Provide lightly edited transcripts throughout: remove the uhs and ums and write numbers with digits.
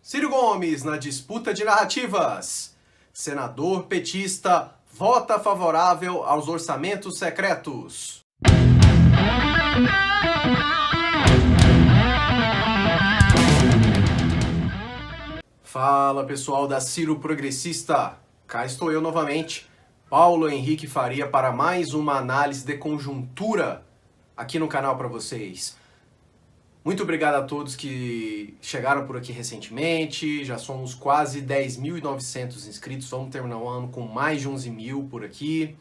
Ciro Gomes na disputa de narrativas. Senador petista vota favorável aos orçamentos secretos. Fala pessoal da Ciro Progressista, cá estou eu novamente, Paulo Henrique Faria, para mais uma análise de conjuntura aqui no canal para vocês. Muito obrigado a todos que chegaram por aqui recentemente, já somos quase 10.900 inscritos, vamos terminar o ano com mais de 11 mil por aqui.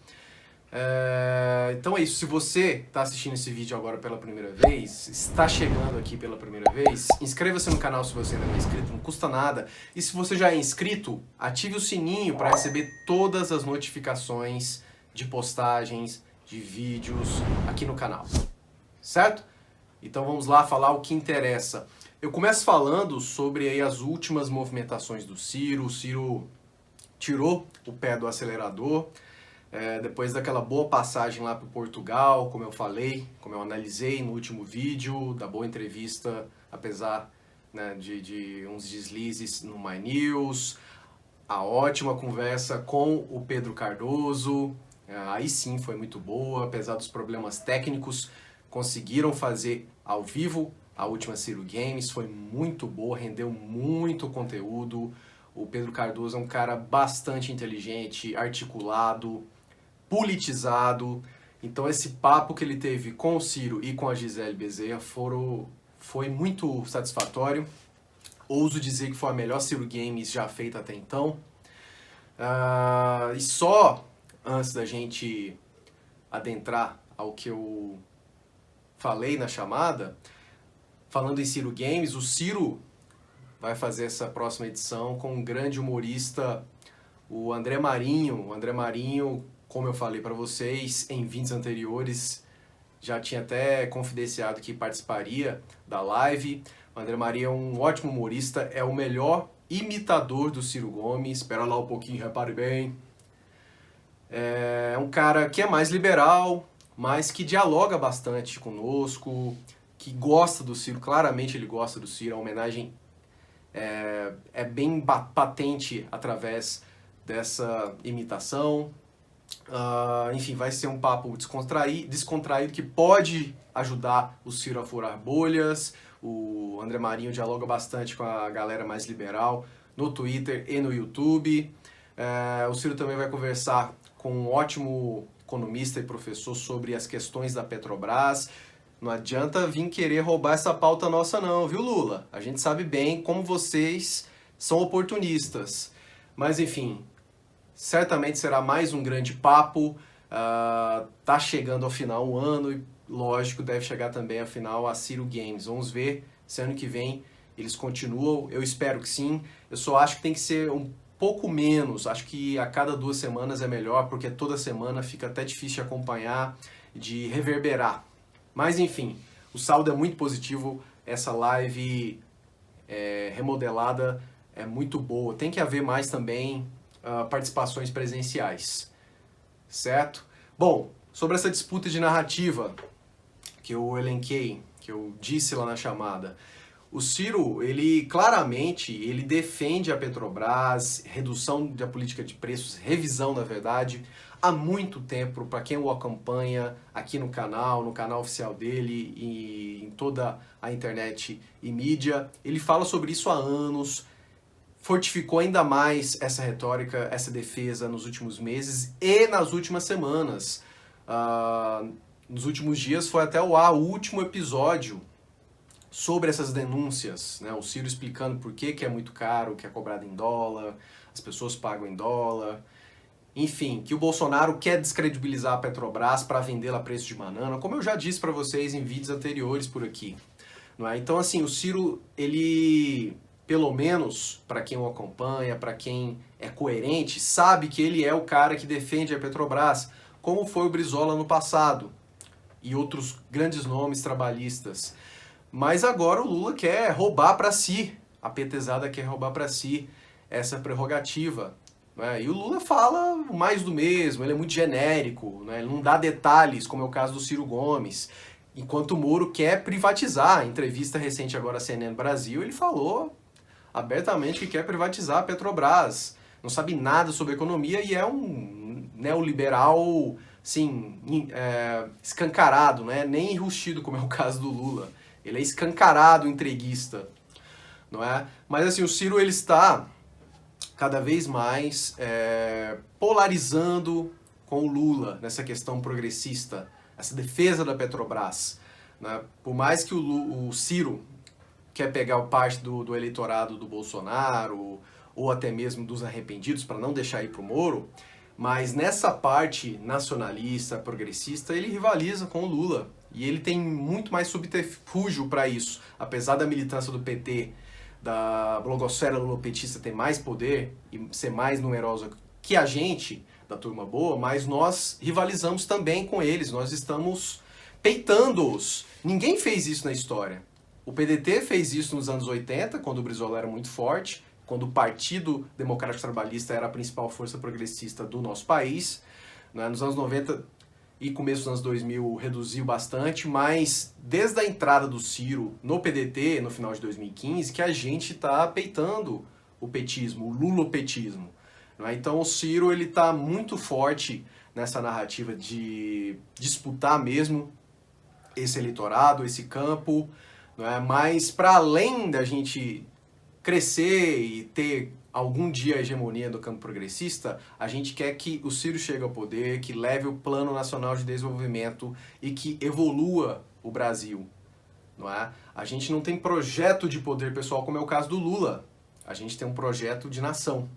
Então é isso, se você está assistindo esse vídeo agora pela primeira vez, está chegando aqui pela primeira vez, inscreva-se no canal se você ainda não é inscrito, não custa nada. E se você já é inscrito, ative o sininho para receber todas as notificações de postagens, de vídeos aqui no canal, certo? Então vamos lá falar o que interessa. Eu começo falando sobre aí as últimas movimentações do Ciro. O Ciro tirou o pé do acelerador, depois daquela boa passagem lá para Portugal, como eu falei, como eu analisei no último vídeo, da boa entrevista, apesar, né, de uns deslizes no My News, a ótima conversa com o Pedro Cardoso, aí sim foi muito boa, apesar dos problemas técnicos, conseguiram fazer ao vivo a última Ciro Games, foi muito boa, rendeu muito conteúdo. O Pedro Cardoso é um cara bastante inteligente, articulado, politizado. Então esse papo que ele teve com o Ciro e com a Gisele Bezerra foi muito satisfatório. Ouso dizer que foi a melhor Ciro Games já feita até então. E só antes da gente adentrar ao que eu falei na chamada, falando em Ciro Games, o Ciro vai fazer essa próxima edição com um grande humorista, o André Marinho. O André Marinho, como eu falei para vocês em vídeos anteriores, já tinha até confidenciado que participaria da live. O André Marinho é um ótimo humorista, é o melhor imitador do Ciro Gomes. Espera lá um pouquinho, repare bem. É um cara que é mais liberal, mas que dialoga bastante conosco, que gosta do Ciro, claramente ele gosta do Ciro, a homenagem é bem patente através dessa imitação. Enfim, vai ser um papo descontraído que pode ajudar o Ciro a furar bolhas. O André Marinho dialoga bastante com a galera mais liberal no Twitter e no YouTube. O Ciro também vai conversar com um ótimo economista e professor sobre as questões da Petrobras. Não adianta vir querer roubar essa pauta nossa não, viu, Lula? A gente sabe bem como vocês são oportunistas. Mas enfim, certamente será mais um grande papo. Tá chegando ao final o ano e, lógico, deve chegar também ao final a Ciro Games. Vamos ver se ano que vem eles continuam. Eu espero que sim. Eu só acho que tem que ser um pouco menos. Acho que a cada 2 semanas é melhor, porque toda semana fica até difícil de acompanhar, de reverberar. Mas enfim, o saldo é muito positivo. Essa live remodelada é muito boa. Tem que haver mais também participações presenciais, certo? Bom, sobre essa disputa de narrativa que eu elenquei, que eu disse lá na chamada, o Ciro, ele claramente defende a Petrobras, redução da política de preços, revisão na verdade, há muito tempo, para quem o acompanha aqui no canal oficial dele e em toda a internet e mídia, ele fala sobre isso há anos, fortificou ainda mais essa retórica, essa defesa nos últimos meses e nas últimas semanas. Nos últimos dias foi até o último episódio sobre essas denúncias, né? O Ciro explicando por que é muito caro, que é cobrado em dólar, as pessoas pagam em dólar, enfim, que o Bolsonaro quer descredibilizar a Petrobras para vendê-la a preço de banana, como eu já disse para vocês em vídeos anteriores por aqui, não é? Então assim, o Ciro, ele, pelo menos para quem o acompanha, para quem é coerente, sabe que ele é o cara que defende a Petrobras, como foi o Brizola no passado e outros grandes nomes trabalhistas. Mas agora o Lula quer roubar para si, a petezada quer roubar para si essa prerrogativa, né? E o Lula fala mais do mesmo, ele é muito genérico, né? Ele não dá detalhes, como é o caso do Ciro Gomes, enquanto o Moro quer privatizar. Em entrevista recente agora à CNN Brasil, ele falou abertamente que quer privatizar a Petrobras. Não sabe nada sobre economia e é um neoliberal, assim, escancarado, né? Nem enrustido, como é o caso do Lula. Ele é escancarado entreguista, não é? Mas assim, o Ciro ele está cada vez mais polarizando com o Lula nessa questão progressista, essa defesa da Petrobras, né? Por mais que o Ciro quer pegar parte do eleitorado do Bolsonaro ou até mesmo dos arrependidos para não deixar ir para o Moro, mas nessa parte nacionalista, progressista, ele rivaliza com o Lula. E ele tem muito mais subterfúgio para isso. Apesar da militância do PT, da blogosfera lulopetista ter mais poder e ser mais numerosa que a gente, da turma boa, mas nós rivalizamos também com eles. Nós estamos peitando-os. Ninguém fez isso na história. O PDT fez isso nos anos 80, quando o Brizola era muito forte, quando o Partido Democrático Trabalhista era a principal força progressista do nosso país. Né? Nos anos 90 e começo dos anos 2000 reduziu bastante, mas desde a entrada do Ciro no PDT, no final de 2015, que a gente está peitando o petismo, o lulopetismo. Né? Então o Ciro está muito forte nessa narrativa de disputar mesmo esse eleitorado, esse campo, né? Mas para além da gente crescer e ter algum dia a hegemonia do campo progressista, a gente quer que o Ciro chegue ao poder, que leve o Plano Nacional de Desenvolvimento e que evolua o Brasil, não é? A gente não tem projeto de poder pessoal, como é o caso do Lula. A gente tem um projeto de nação,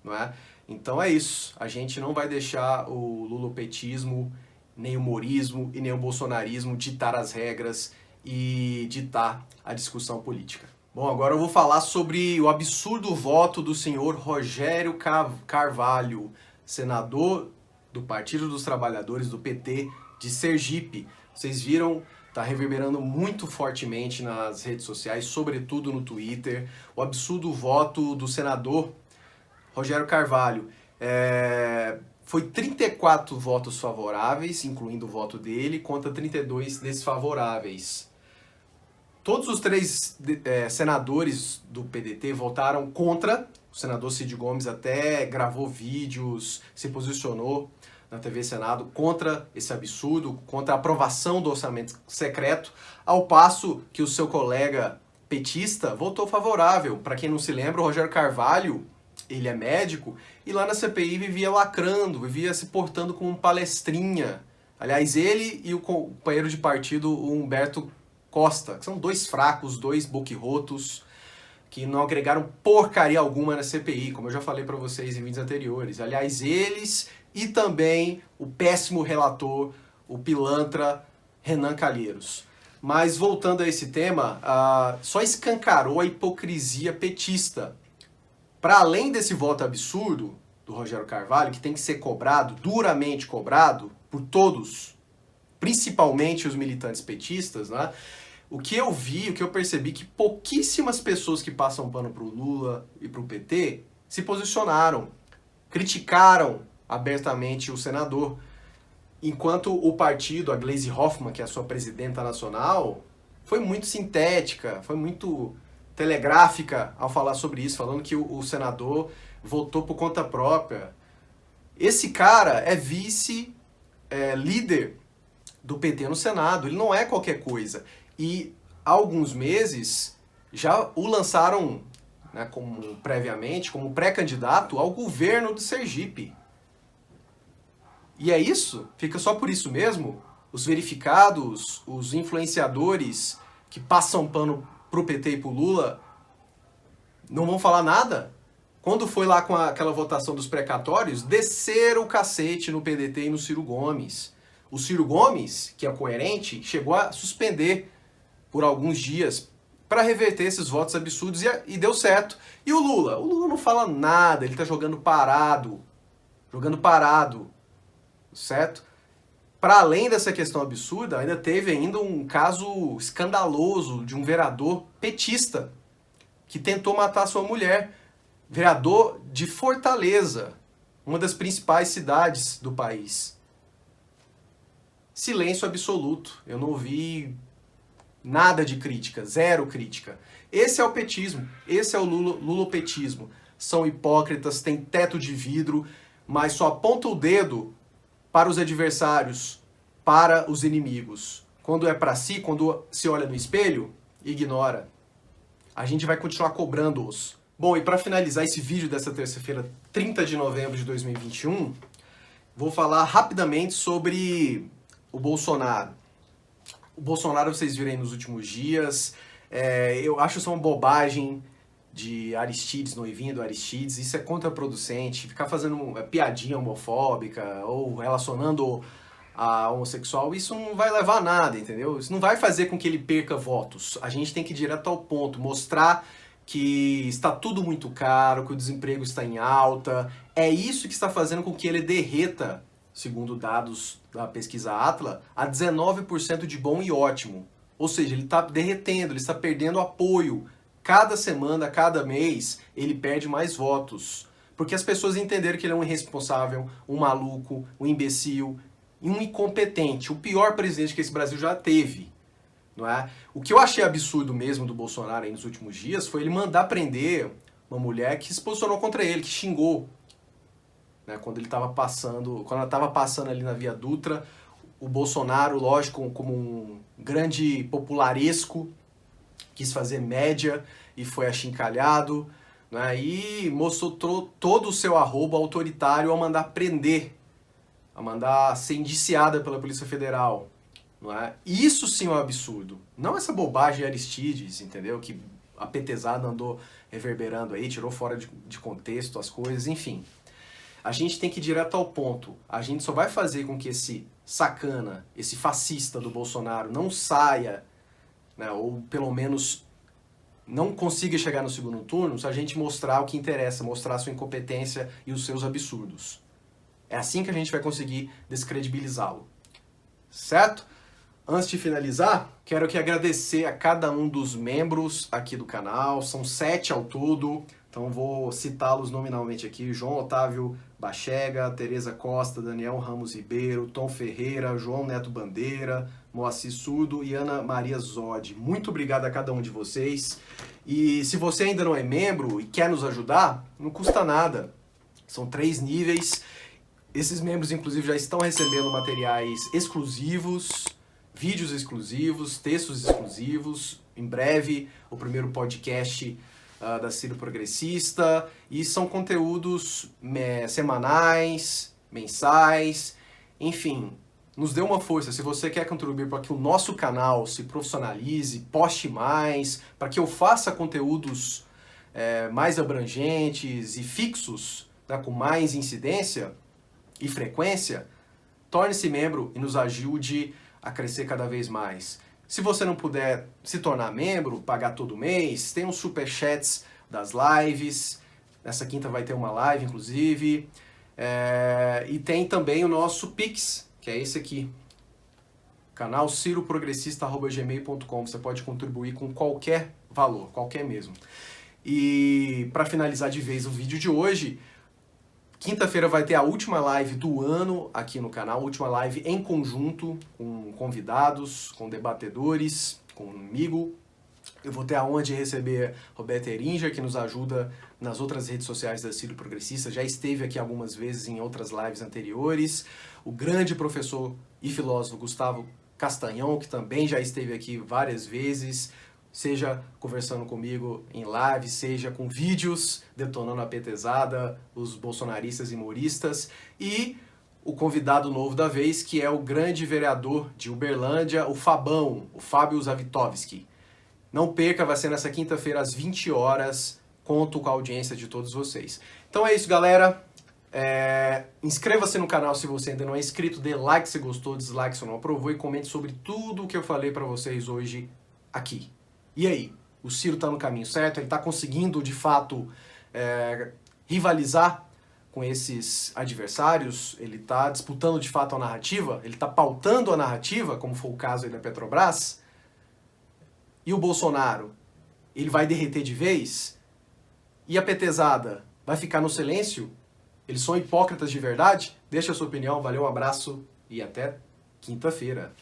não é? Então é isso. A gente não vai deixar o lulopetismo, nem o morismo e nem o bolsonarismo ditar as regras e ditar a discussão política. Bom, agora eu vou falar sobre o absurdo voto do senhor Rogério Carvalho, senador do Partido dos Trabalhadores, do PT, de Sergipe. Vocês viram, está reverberando muito fortemente nas redes sociais, sobretudo no Twitter, o absurdo voto do senador Rogério Carvalho. Foi 34 votos favoráveis, incluindo o voto dele, contra 32 desfavoráveis. Todos os três senadores do PDT votaram contra. O senador Cid Gomes até gravou vídeos, se posicionou na TV Senado contra esse absurdo, contra a aprovação do orçamento secreto, ao passo que o seu colega petista votou favorável. Para quem não se lembra, o Rogério Carvalho, ele é médico, e lá na CPI vivia lacrando, vivia se portando como um palestrinha. Aliás, ele e o companheiro de partido, o Humberto Costa, que são dois fracos, dois boquirrotos, que não agregaram porcaria alguma na CPI, como eu já falei para vocês em vídeos anteriores. Aliás, eles e também o péssimo relator, o pilantra Renan Calheiros. Mas voltando a esse tema, só escancarou a hipocrisia petista. Para além desse voto absurdo do Rogério Carvalho, que tem que ser cobrado, duramente cobrado, por todos, principalmente os militantes petistas, né? O que eu vi, o que eu percebi, que pouquíssimas pessoas que passam pano pro Lula e pro PT se posicionaram, criticaram abertamente o senador, enquanto o partido, a Gleisi Hoffmann, que é a sua presidenta nacional, foi muito sintética, foi muito telegráfica ao falar sobre isso, falando que o senador votou por conta própria. Esse cara é líder do PT no Senado, ele não é qualquer coisa. E há alguns meses já o lançaram, né, previamente como pré-candidato ao governo de Sergipe. E é isso? Fica só por isso mesmo? Os verificados, os influenciadores que passam pano pro PT e pro Lula não vão falar nada? Quando foi lá com aquela votação dos precatórios, desceram o cacete no PDT e no Ciro Gomes. O Ciro Gomes, que é coerente, chegou a suspender por alguns dias para reverter esses votos absurdos e deu certo. E o Lula? O Lula não fala nada, ele tá jogando parado, certo? Para além dessa questão absurda, ainda teve um caso escandaloso de um vereador petista que tentou matar sua mulher, vereador de Fortaleza, uma das principais cidades do país. Silêncio absoluto. Eu não vi Nada de crítica, zero crítica. Esse é o petismo, esse é o lulopetismo. São hipócritas, têm teto de vidro, mas só apontam o dedo para os adversários, para os inimigos. Quando é para si, quando se olha no espelho, ignora. A gente vai continuar cobrando-os. Bom, e para finalizar esse vídeo dessa terça-feira, 30 de novembro de 2021, vou falar rapidamente sobre o Bolsonaro. O Bolsonaro, vocês viram aí nos últimos dias, eu acho isso uma bobagem de Aristides, noivinha do Aristides, isso é contraproducente, ficar fazendo piadinha homofóbica ou relacionando a homossexual, isso não vai levar a nada, entendeu? Isso não vai fazer com que ele perca votos. A gente tem que ir direto ao ponto, mostrar que está tudo muito caro, que o desemprego está em alta. É isso que está fazendo com que ele derreta, segundo dados da pesquisa Atlas, a 19% de bom e ótimo. Ou seja, ele está derretendo, ele está perdendo apoio. Cada semana, cada mês, ele perde mais votos. Porque as pessoas entenderam que ele é um irresponsável, um maluco, um imbecil e um incompetente. O pior presidente que esse Brasil já teve. Não é? O que eu achei absurdo mesmo do Bolsonaro aí nos últimos dias foi ele mandar prender uma mulher que se posicionou contra ele, que xingou. Né? Quando ela estava passando ali na Via Dutra, o Bolsonaro, lógico, como um grande popularesco, quis fazer média e foi achincalhado, né? E mostrou todo o seu arrobo autoritário ao mandar prender, a mandar ser indiciada pela Polícia Federal. Não é? Isso sim é um absurdo. Não essa bobagem de Aristides, entendeu? Que a petezada andou reverberando aí, tirou fora de contexto as coisas, enfim. A gente tem que ir direto ao ponto. A gente só vai fazer com que esse sacana, esse fascista do Bolsonaro não saia, né, ou pelo menos não consiga chegar no segundo turno, se a gente mostrar o que interessa, mostrar a sua incompetência e os seus absurdos. É assim que a gente vai conseguir descredibilizá-lo. Certo? Antes de finalizar, quero aqui agradecer a cada um dos membros aqui do canal, são 7 ao todo, então vou citá-los nominalmente aqui: João Otávio Bachega, Tereza Costa, Daniel Ramos Ribeiro, Tom Ferreira, João Neto Bandeira, Moacir Surdo e Ana Maria Zodi. Muito obrigado a cada um de vocês. E se você ainda não é membro e quer nos ajudar, não custa nada. São 3 níveis. Esses membros, inclusive, já estão recebendo materiais exclusivos, vídeos exclusivos, textos exclusivos. Em breve, o primeiro podcast da Ciro Progressista. E são conteúdos semanais, mensais, enfim. Nos dê uma força. Se você quer contribuir para que o nosso canal se profissionalize, poste mais, para que eu faça conteúdos mais abrangentes e fixos, né, com mais incidência e frequência, torne-se membro e nos ajude a crescer cada vez mais. Se você não puder se tornar membro, pagar todo mês, tem os superchats das lives. Nessa quinta vai ter uma live, inclusive. E tem também o nosso Pix, que é esse aqui. Canal ciroprogressista@gmail.com. Você pode contribuir com qualquer valor, qualquer mesmo. E para finalizar de vez o vídeo de hoje, quinta-feira vai ter a última live do ano aqui no canal, última live em conjunto, com convidados, com debatedores, comigo. Eu vou ter a honra de receber Roberta Eringer, que nos ajuda nas outras redes sociais da Ciro Progressista, já esteve aqui algumas vezes em outras lives anteriores. O grande professor e filósofo Gustavo Castanhão, que também já esteve aqui várias vezes, seja conversando comigo em live, seja com vídeos detonando a petezada, os bolsonaristas e humoristas, e o convidado novo da vez, que é o grande vereador de Uberlândia, o Fabão, o Fábio Zavitovski. Não perca, vai ser nessa quinta-feira às 20 horas, conto com a audiência de todos vocês. Então é isso, galera. Inscreva-se no canal se você ainda não é inscrito, dê like se gostou, dislike se não aprovou e comente sobre tudo o que eu falei para vocês hoje aqui. E aí, o Ciro está no caminho certo? Ele está conseguindo, de fato, rivalizar com esses adversários? Ele está disputando, de fato, a narrativa? Ele está pautando a narrativa, como foi o caso aí da Petrobras? E o Bolsonaro? Ele vai derreter de vez? E a petezada vai ficar no silêncio? Eles são hipócritas de verdade? Deixa a sua opinião, valeu, um abraço e até quinta-feira.